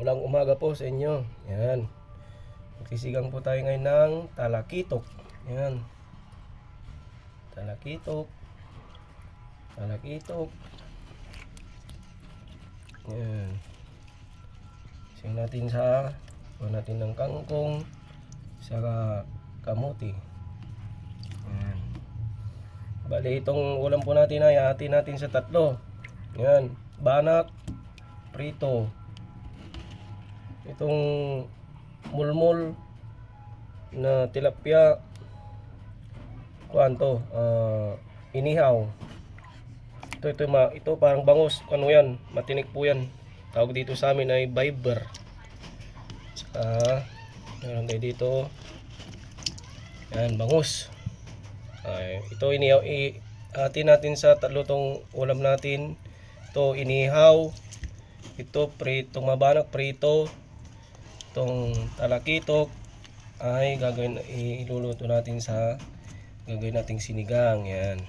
Maulang umaga po sa inyo. Yan. Magsisigang po tayo ngayon ng talakitok. Yan. Talakitok. Talakitok. Yan. Sing natin sa natin ng kangkong saka kamuti. Yan. Bali itong ulam po natin ay hati natin sa tatlo. Yan. Banak, prito. Itong mulmul na tilapia, kuanto, inihaw. Ito parang bangus, ano yan, matinik po yan. Tawag dito sa amin ay viber. Meron tayo dito. Yan, bangus. Ito inihaw, hati natin sa tatlo tong ulam natin. Ito inihaw. Ito prito, mabanak prito. Itong talakitok ay iluluto natin sa gagawin nating sinigang. Yan.